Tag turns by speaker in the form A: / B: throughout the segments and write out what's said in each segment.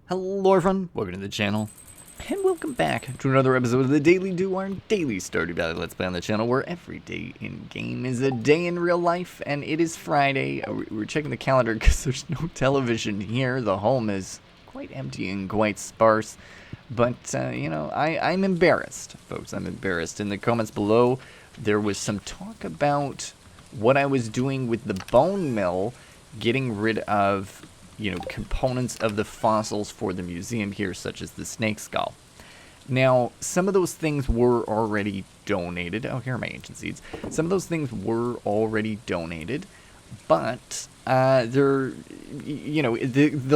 A: Hello everyone, welcome to the channel, and welcome back to another episode of the Daily Do, our daily Stardew Valley Let's Play on the channel, where every day in-game is a day in real life, and it is Friday. We're checking the calendar because there's no television here. The home is quite empty and quite sparse, but, you know, I'm embarrassed, folks. I'm embarrassed. In the comments below, there was some talk about what I was doing with the bone mill, getting rid of, you know, components of the fossils for the museum here, such as the snake skull. Now, some of those things were already donated. Oh, here are my ancient seeds. Some of those things were already donated, but the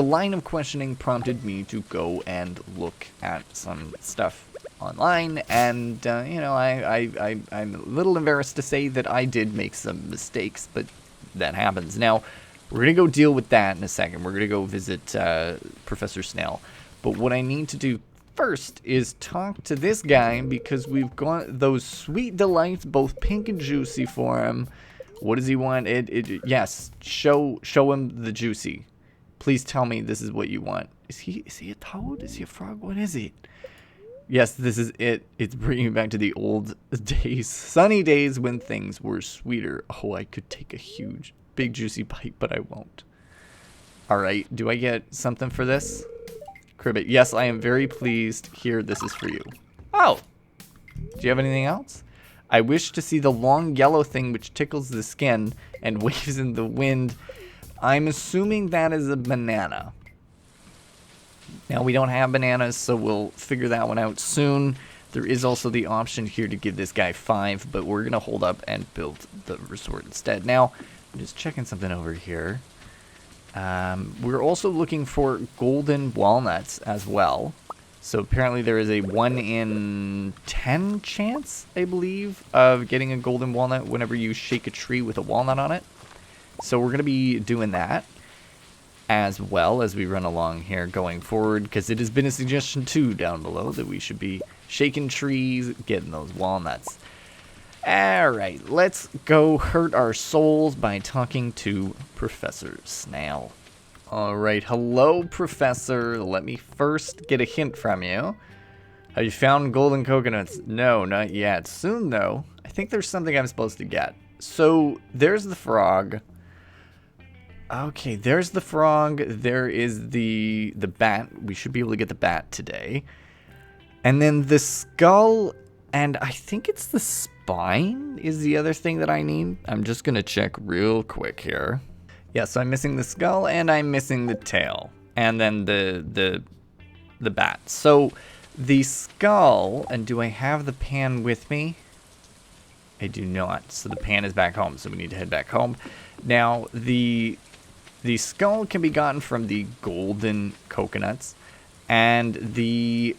A: line of questioning prompted me to go and look at some stuff online, and you know, I'm a little embarrassed to say that I did make some mistakes, but that happens. Now, we're going to go deal with that in a second. We're going to go visit Professor Snail. But what I need to do first is talk to this guy, because we've got those sweet delights, both pink and juicy, for him. What does he want? Yes, show him the juicy. Please tell me this is what you want. Is he a toad? Is he a frog? What is it? Yes, this is it. It's bringing me back to the old days. Sunny days when things were sweeter. Oh, I could take a huge, big juicy bite, but I won't. Alright, do I get something for this? Cribbit, yes, I am very pleased. Here, this is for you. Oh! Do you have anything else? I wish to see the long yellow thing which tickles the skin and waves in the wind. I'm assuming that is a banana. Now, we don't have bananas, so we'll figure that one out soon. There is also the option here to give this guy 5, but we're going to hold up and build the resort instead. Now, I'm just checking something over here. We're also looking for golden walnuts as well. So apparently there is a 1 in 10 chance, I believe, of getting a golden walnut whenever you shake a tree with a walnut on it. So we're going to be doing that as well as we run along here going forward, because it has been a suggestion too down below that we should be shaking trees, getting those walnuts. Alright, let's go hurt our souls by talking to Professor Snail. Alright, hello Professor. Let me first get a hint from you. Have you found golden coconuts? No, not yet. Soon though. I think there's something I'm supposed to get. So, there's the frog. Okay, there's the frog. There is the bat. We should be able to get the bat today. And then the skull, and I think it's the spine is the other thing that I need. I'm just going to check real quick here. Yeah, so I'm missing the skull, and I'm missing the tail. And then the bat. So, the skull, and do I have the pan with me? I do not. So the pan is back home, so we need to head back home. Now, the skull can be gotten from the golden coconuts, and the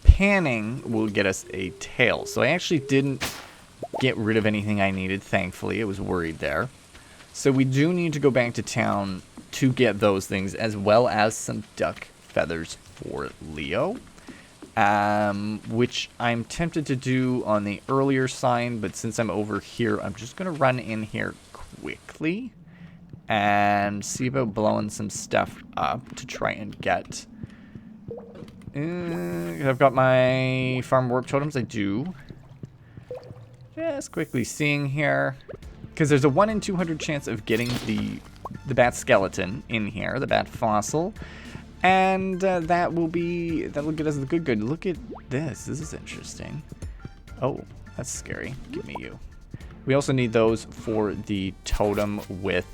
A: panning will get us a tail. So I actually didn't get rid of anything I needed, thankfully. I was worried there. So we do need to go back to town to get those things, as well as some duck feathers for Leo, which I'm tempted to do on the earlier sign, but since I'm over here, I'm just going to run in here quickly and see about blowing some stuff up to try and get... I've got my farm warp totems. I do. Just quickly seeing here, because there's a 1 in 200 chance of getting the bat skeleton in here, the bat fossil, and that'll get us the good. Look at this. This is interesting. Oh, that's scary. Give me you. We also need those for the totem with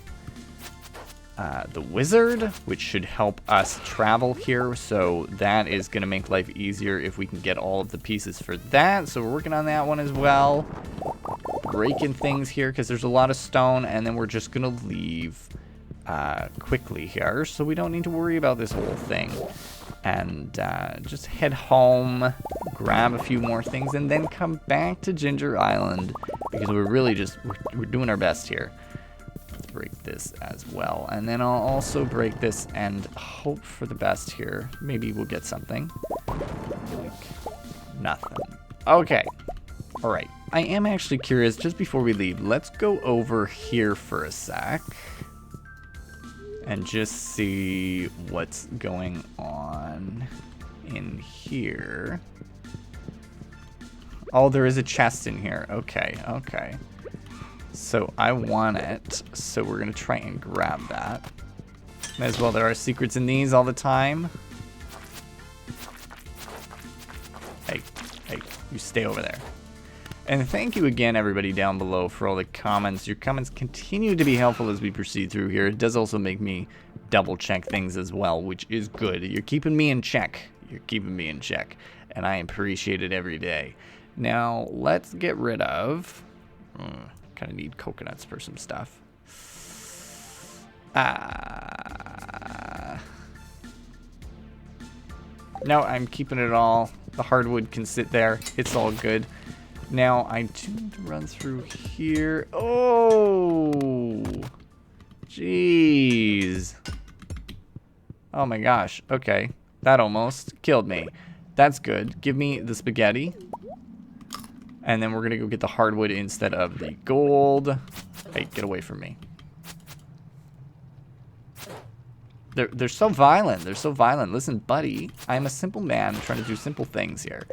A: the wizard, which should help us travel here. So that is going to make life easier if we can get all of the pieces for that. So we're working on that one as well. Breaking things here because there's a lot of stone, and then we're just going to leave quickly here, so we don't need to worry about this whole thing. And just head home, grab a few more things, and then come back to Ginger Island, because we're really just, we're doing our best here. Let's break this as well, and then I'll also break this and hope for the best here. Maybe we'll get something. Like nothing. Okay. Alright. I am actually curious, just before we leave, let's go over here for a sec. and just see what's going on in here. Oh, there is a chest in here. Okay, okay. So I want it, so we're gonna try and grab that. May as well, there are secrets in these all the time. Hey, hey, you stay over there. And thank you again, everybody down below, for all the comments. Your comments continue to be helpful as we proceed through here. It does also make me double check things as well, which is good. You're keeping me in check. You're keeping me in check. And I appreciate it every day. Now, let's get rid of... kind of need coconuts for some stuff. No, I'm keeping it all. The hardwood can sit there. It's all good. Now, I do need to run through here. Oh! Jeez. Oh my gosh. Okay. That almost killed me. That's good. Give me the spaghetti. And then we're going to go get the hardwood instead of the gold. Hey, get away from me. They're so violent. They're so violent. Listen, buddy, I'm a simple man trying to do simple things here.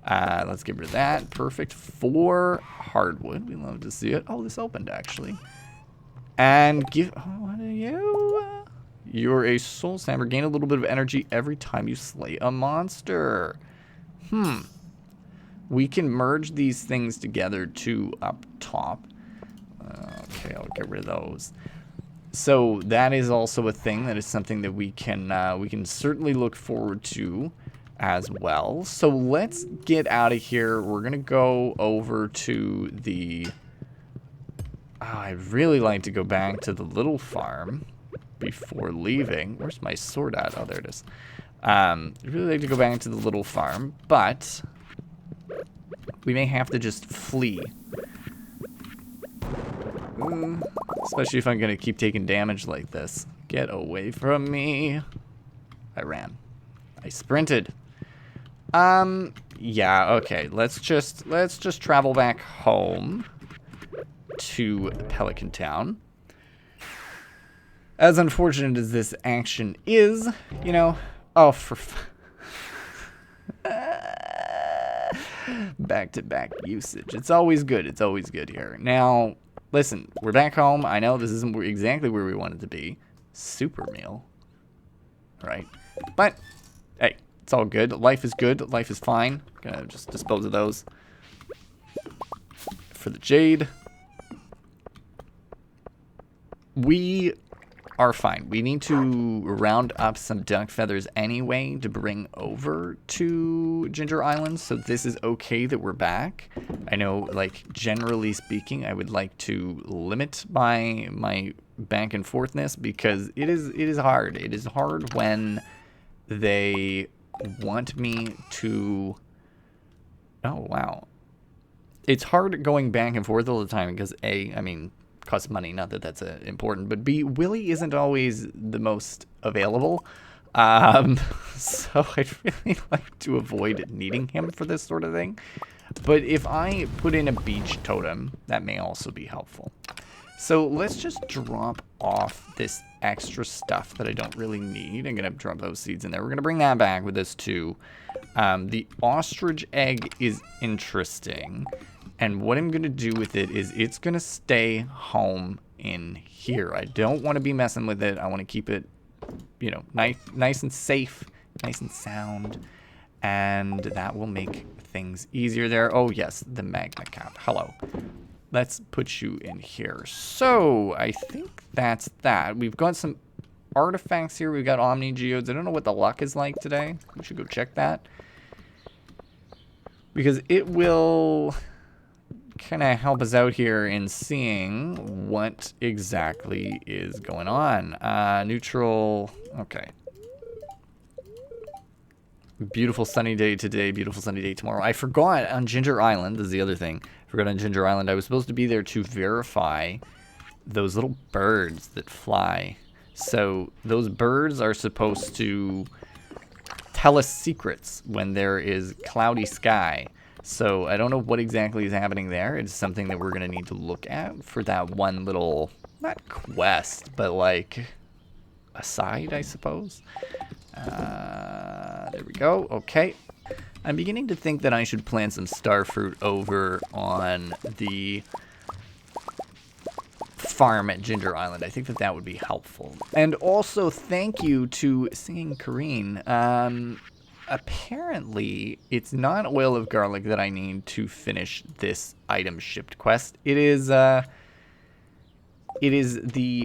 A: Let's get rid of that. Perfect. 4 hardwood. We love to see it. Oh, this opened, actually. And give... Oh, what are you? You're a soul stammer. Gain a little bit of energy every time you slay a monster. We can merge these things together, too, up top. Okay, I'll get rid of those. So that is also a thing. That is something that we can certainly look forward to as well. So let's get out of here. We're gonna go over to the... I'd really like to go back to the little farm before leaving. Where's my sword at? Oh, there it is. I'd really like to go back to the little farm, but we may have to just flee. Especially if I'm gonna keep taking damage like this. Get away from me. I ran. I sprinted. Yeah, okay. Let's just travel back home to Pelican Town. As unfortunate as this action is, you know, oh, for back-to-back usage. It's always good. It's always good here. Now, listen, we're back home. I know this isn't exactly where we wanted to be. Super meal. Right? But, hey, it's all good. Life is good. Life is fine. Gonna just dispose of those. For the jade. We are fine. We need to round up some duck feathers anyway to bring over to Ginger Island, so this is okay that we're back. I know, like, generally speaking, I would like to limit my back and forthness because it is hard. It is hard when they want me to... Oh, wow. It's hard going back and forth all the time because, A, I mean... costs money, not that that's important, but B, Willy isn't always the most available, so I'd really like to avoid needing him for this sort of thing. But if I put in a beach totem, that may also be helpful. So let's just drop off this extra stuff that I don't really need. I'm gonna drop those seeds in there. We're gonna bring that back with us too. The ostrich egg is interesting. And what I'm going to do with it is it's going to stay home in here. I don't want to be messing with it. I want to keep it, you know, nice and safe, nice and sound. And that will make things easier there. Oh, yes, the magma cap. Hello. Let's put you in here. So I think that's that. We've got some artifacts here. We've got Omni Geodes. I don't know what the luck is like today. We should go check that. Because it will... kind of help us out here in seeing what exactly is going on. Neutral, okay. Beautiful sunny day today, beautiful sunny day tomorrow. I forgot on Ginger Island, this is the other thing. I forgot on Ginger Island, I was supposed to be there to verify those little birds that fly. So those birds are supposed to tell us secrets when there is cloudy sky. So I don't know what exactly is happening there. It's something that we're going to need to look at for that one little, not quest, but like aside, I suppose. There we go. Okay. I'm beginning to think that I should plant some starfruit over on the farm at Ginger Island. I think that that would be helpful. And also, thank you to Singing Kareen. Apparently, it's not oil of garlic that I need to finish this item shipped quest. It is the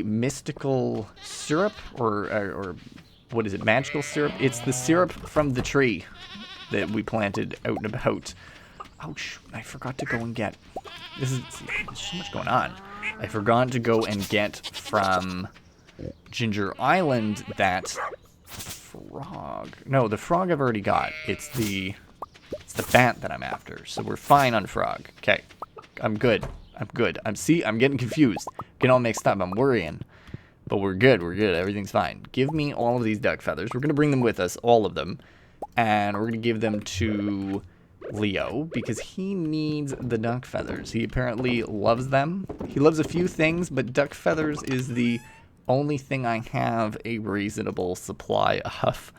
A: mystical syrup, or what is it, magical syrup? It's the syrup from the tree that we planted out and about. Oh, shoot, I forgot to go and get... There's so much going on. I forgot to go and get from Ginger Island that frog. No, the frog I've already got. It's the bat that I'm after. So we're fine on frog. Okay, I'm good. I'm good. I'm getting confused. Getting all mixed up. I'm worrying. But we're good. We're good. Everything's fine. Give me all of these duck feathers. We're going to bring them with us, all of them. And we're going to give them to Leo because he needs the duck feathers. He apparently loves them. He loves a few things, but duck feathers is the only thing I have a reasonable supply of.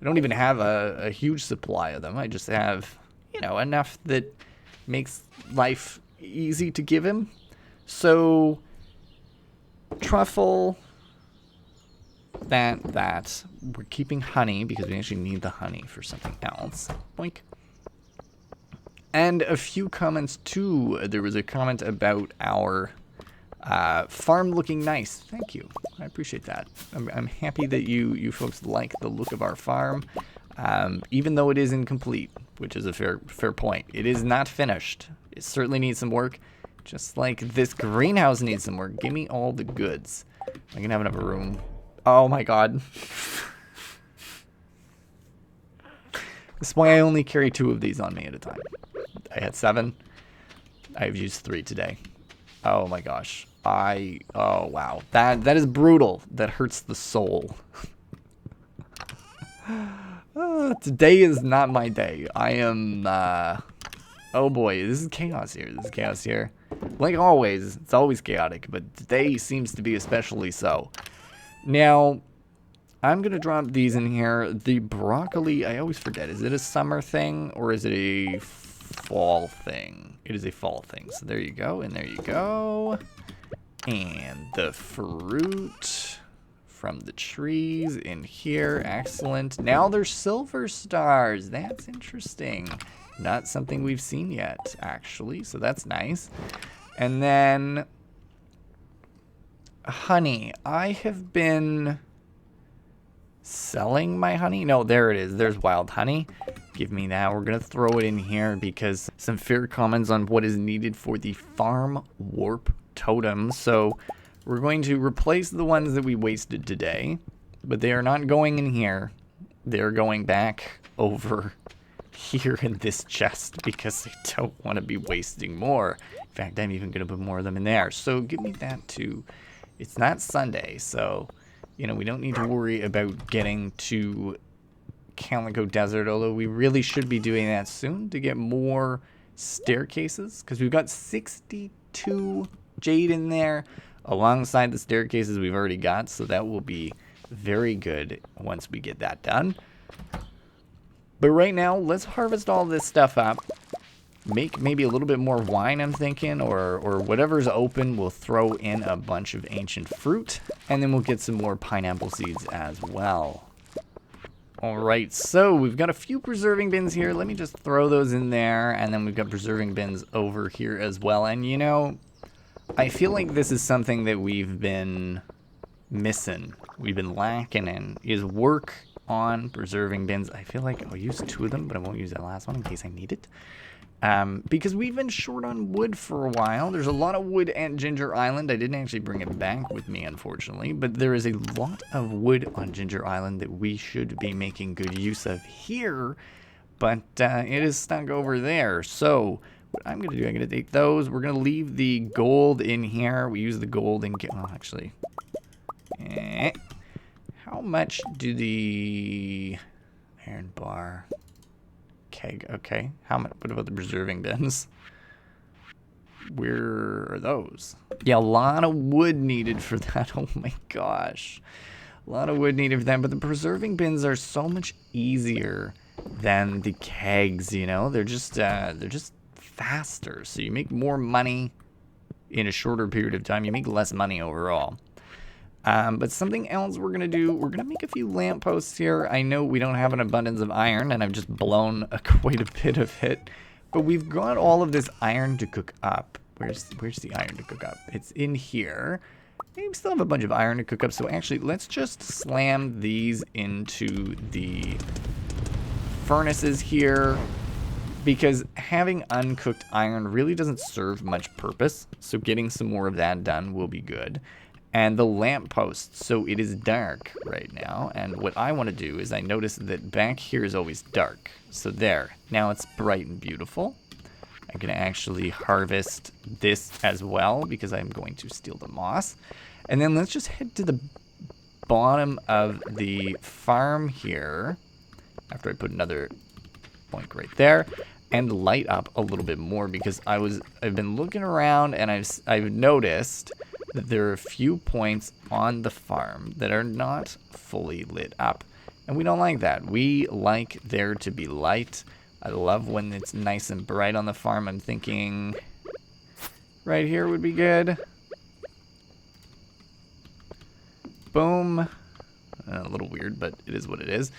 A: I don't even have a huge supply of them. I just have, you know, enough that makes life easy to give him. So, truffle, that. We're keeping honey because we actually need the honey for something else. Boink. And a few comments too. There was a comment about our farm looking nice. Thank you. I appreciate that. I'm happy that you folks like the look of our farm, even though it is incomplete, which is a fair point. It is not finished. It certainly needs some work, just like this greenhouse needs some work. Give me all the goods. I can have enough room. Oh my god. That's why I only carry 2 of these on me at a time. I had 7. I've used 3 today. Oh my gosh. Oh wow. That is brutal. That hurts the soul. Today is not my day. I am, oh boy, this is chaos here. This is chaos here. Like always, it's always chaotic, but today seems to be especially so. Now, I'm going to drop these in here. The broccoli, I always forget. Is it a summer thing or is it a fall thing? It is a fall thing. So there you go, and there you go. And the fruit from the trees in here. Excellent. Now there's silver stars. That's interesting. Not something we've seen yet, actually. So that's nice. And then honey. I have been selling my honey. No, there it is. There's wild honey. Give me that. We're going to throw it in here because some fair comments on what is needed for the farm warp totem. So we're going to replace the ones that we wasted today, but they are not going in here. They're going back over here in this chest because I don't want to be wasting more. In fact, I'm even going to put more of them in there. So give me that too. It's not Sunday, so, you know, we don't need to worry about getting to Calico Desert, although we really should be doing that soon to get more staircases, because we've got 62 jade in there alongside the staircases we've already got, so that will be very good once we get that done. But right now, let's harvest all this stuff up. Make maybe a little bit more wine, I'm thinking, or whatever's open. We'll throw in a bunch of ancient fruit, and then we'll get some more pineapple seeds as well. Alright, so we've got a few preserving bins here. Let me just throw those in there, and then we've got preserving bins over here as well. And you know, I feel like this is something that we've been missing. We've been lacking in, is work on preserving bins. I feel like I'll use 2 of them, but I won't use that last one in case I need it. Because we've been short on wood for a while. There's a lot of wood at Ginger Island. I didn't actually bring it back with me, unfortunately, but there is a lot of wood on Ginger Island that we should be making good use of here, but it is stuck over there. So what I'm going to do, I'm going to take those. We're going to leave the gold in here. We use the gold in... Oh, actually... How much do the iron bar... Keg, okay. How much? What about the preserving bins? Where are those? Yeah, a lot of wood needed for that. Oh my gosh. A lot of wood needed for that, but the preserving bins are so much easier than the kegs, you know? They're just faster, so you make more money in a shorter period of time. You make less money overall. But something else we're going to do, we're going to make a few lampposts here. I know we don't have an abundance of iron, and I've just blown quite a bit of it. But we've got all of this iron to cook up. Where's the iron to cook up? It's in here. We still have a bunch of iron to cook up, so actually, let's just slam these into the furnaces here. Because having uncooked iron really doesn't serve much purpose. So getting some more of that done will be good. And the lamppost, so it is dark right now. And what I want to do is I notice that back here is always dark. So there, now it's bright and beautiful. I'm going to actually harvest this as well because I'm going to steal the moss. And then let's just head to the bottom of the farm here. After I put another point right there. And light up a little bit more because I've been looking around and I've noticed that there are a few points on the farm that are not fully lit up. And we don't like that. We like there to be light. I love when it's nice and bright on the farm. I'm thinking right here would be good. Boom. A little weird, but it is what it is.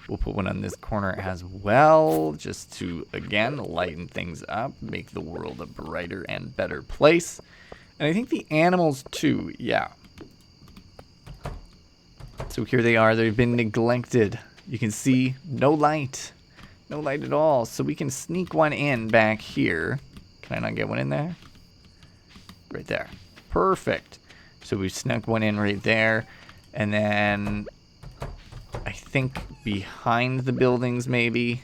A: We'll put one on this corner as well, just to, again, lighten things up, make the world a brighter and better place. And I think the animals, too, yeah. So here they are. They've been neglected. You can see no light. No light at all. So we can sneak one in back here. Can I not get one in there? Right there. Perfect. So we snuck one in right there. And then I think behind the buildings maybe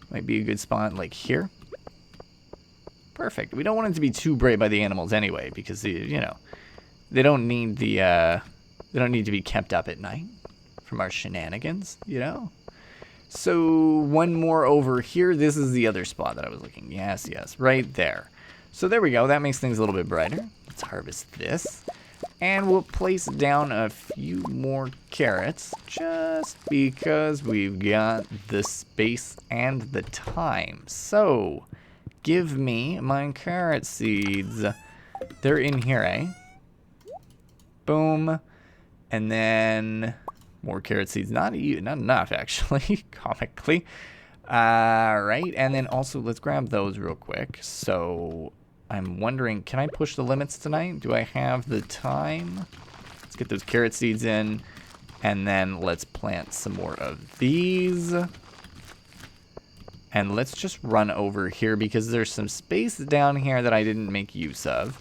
A: might be a good spot, like here. Perfect. We don't want it to be too bright by the animals anyway, because you know they don't need to be kept up at night from our shenanigans, you know. So one more over here. This is the other spot that I was looking. Yes, right there. So there we go. That makes things a little bit brighter. Let's harvest this. And we'll place down a few more carrots just because we've got the space and the time. So, give me my carrot seeds. They're in here, eh? Boom. And then more carrot seeds. Not enough, actually, comically. Right, and then also let's grab those real quick. So I'm wondering, can I push the limits tonight? Do I have the time? Let's get those carrot seeds in, and then let's plant some more of these. And let's just run over here because there's some space down here that I didn't make use of.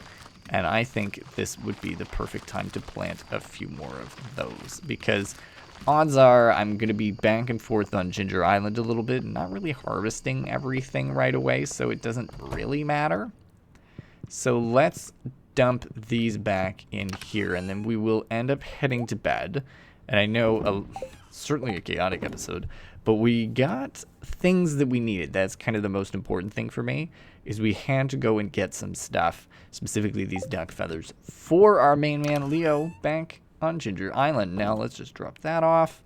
A: And I think this would be the perfect time to plant a few more of those, because odds are I'm going to be back and forth on Ginger Island a little bit, not really harvesting everything right away, so it doesn't really matter. So let's dump these back in here, and then we will end up heading to bed. And I know certainly a chaotic episode, but we got things that we needed. That's kind of the most important thing for me, is we had to go and get some stuff, specifically these duck feathers, for our main man Leo back on Ginger Island. Now let's just drop that off.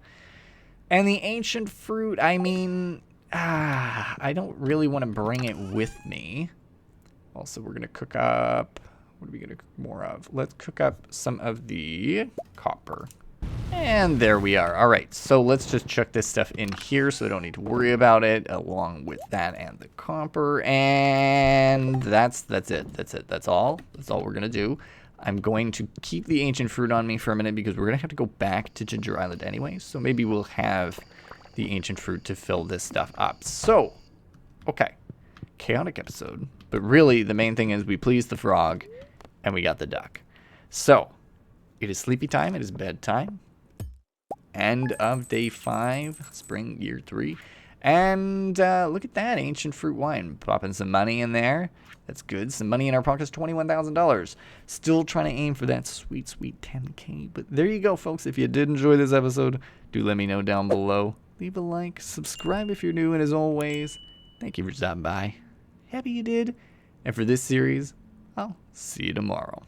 A: And the ancient fruit, I mean, I don't really want to bring it with me. Also, we're going to cook up, what are we going to cook more of? Let's cook up some of the copper. And there we are. All right, so let's just chuck this stuff in here so I don't need to worry about it, along with that and the copper. And that's it. That's all we're going to do. I'm going to keep the ancient fruit on me for a minute because we're going to have to go back to Ginger Island anyway. So maybe we'll have the ancient fruit to fill this stuff up. So, okay, chaotic episode. But really, the main thing is we pleased the frog, and we got the duck. So, it is sleepy time. It is bedtime. End of day 5, spring year 3. And look at that, ancient fruit wine. Popping some money in there. That's good. Some money in our pockets, $21,000. Still trying to aim for that sweet, sweet 10K. But there you go, folks. If you did enjoy this episode, do let me know down below. Leave a like, subscribe if you're new, and as always, thank you for stopping by. Happy you did. And for this series, I'll see you tomorrow.